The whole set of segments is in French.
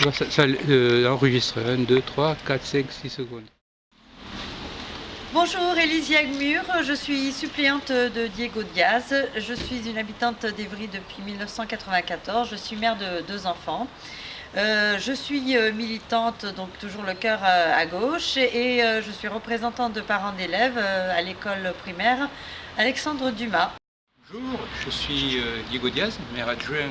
Ça enregistre 1, 2, 3, 4, 5, 6 secondes. Bonjour, Élise Yagmur, je suis suppléante de Diego Diaz. Je suis une habitante d'Évry depuis 1994. Je suis mère de 2 enfants. Je suis militante, donc toujours le cœur à gauche, et je suis représentante de parents d'élèves à l'école primaire Alexandre Dumas. Bonjour, je suis Diego Diaz, maire adjoint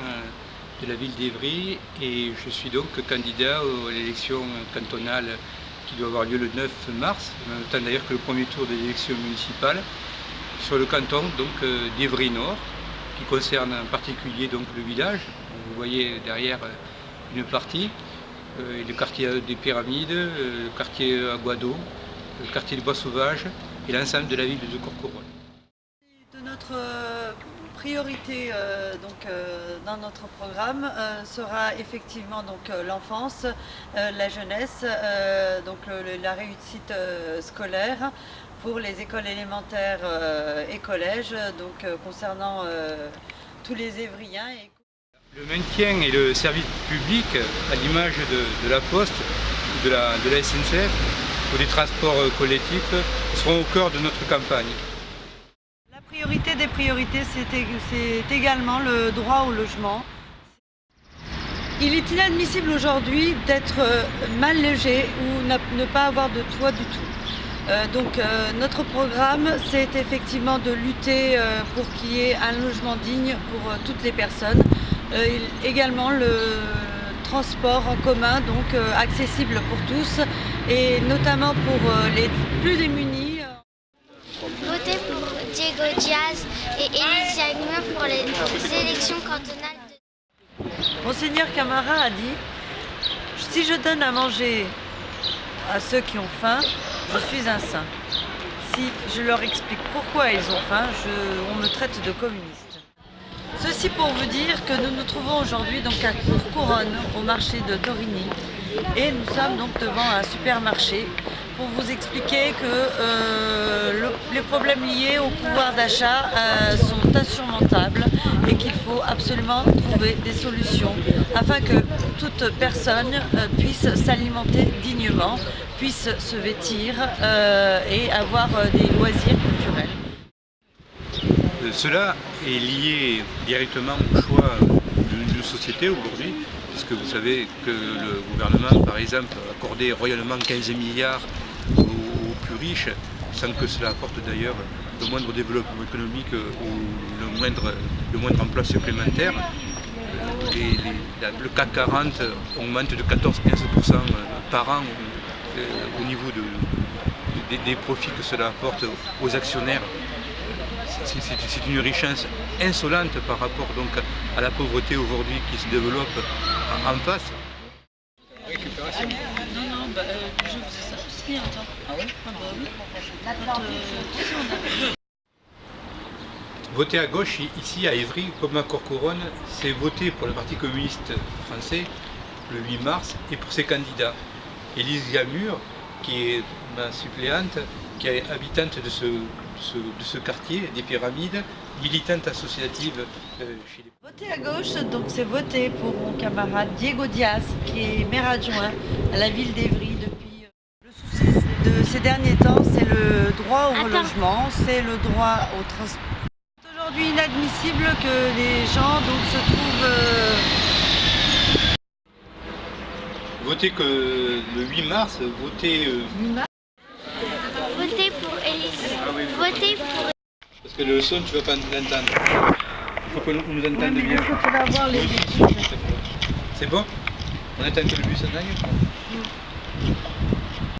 de la ville d'Évry, et je suis donc candidat à l'élection cantonale qui doit avoir lieu le 9 mars, en même temps d'ailleurs que le premier tour des élections municipales, sur le canton d'Évry Nord, qui concerne en particulier donc le village. Vous voyez derrière une partie, le quartier des Pyramides, le quartier Aguado, le quartier de Bois Sauvage et l'ensemble de la ville de Corcoran. De notre priorité dans notre programme sera effectivement l'enfance, la jeunesse, la réussite scolaire pour les écoles élémentaires et collèges, concernant tous les Évriens. Le maintien et le service public, à l'image de la Poste, de la SNCF ou des transports collectifs, seront au cœur de notre campagne. La priorité des priorités, c'est également le droit au logement. Il est inadmissible aujourd'hui d'être mal logé ou ne pas avoir de toit du tout. Notre programme, c'est effectivement de lutter pour qu'il y ait un logement digne pour toutes les personnes. Également le transport en commun, accessible pour tous, et notamment pour les plus démunis. Voter pour Diego Diaz et Élise Yagmur pour les élections cantonales. Monseigneur Camara a dit « Si je donne à manger à ceux qui ont faim, je suis un saint. Si je leur explique pourquoi ils ont faim, on me traite de communiste. » Ceci pour vous dire que nous nous trouvons aujourd'hui à Courcouronnes, au marché de Torigny, et nous sommes donc devant un supermarché pour vous expliquer que les problèmes liés au pouvoir d'achat sont insurmontables et qu'il faut absolument trouver des solutions afin que toute personne puisse s'alimenter dignement, puisse se vêtir et avoir des loisirs culturels. Cela est lié directement au choix de nos sociétés aujourd'hui, puisque vous savez que le gouvernement, par exemple, a accordé royalement 15 milliards aux plus riches, sans que cela apporte d'ailleurs le moindre développement économique ou le moindre emploi supplémentaire. Le CAC 40 augmente de 14-15% par an au niveau des profits que cela apporte aux actionnaires. C'est une richesse insolente par rapport à la pauvreté aujourd'hui qui se développe en face. Récupération. Je faisais ça aussi un temps. Ah oui? Voter à gauche ici à Évry comme à Corcoran, c'est voter pour le Parti communiste français le 8 mars et pour ses candidats. Élise Yagmur, qui est ma suppléante, qui est habitante de ce quartier des Pyramides, militante associative chez les... Voter à gauche, c'est voter pour mon camarade Diego Diaz, qui est maire adjoint à la ville d'Évry depuis... Le souci de ces derniers temps, c'est le droit au logement, c'est le droit au transport. C'est aujourd'hui inadmissible que les gens se trouvent... Voter que le 8 mars, voter... Voter pour Élise. Ah oui, voter pour... Parce que le son, tu vas pas l'entendre. Il faut qu'on nous entende bien. Tu vas voir les... C'est bon? On attend que le bus en aille?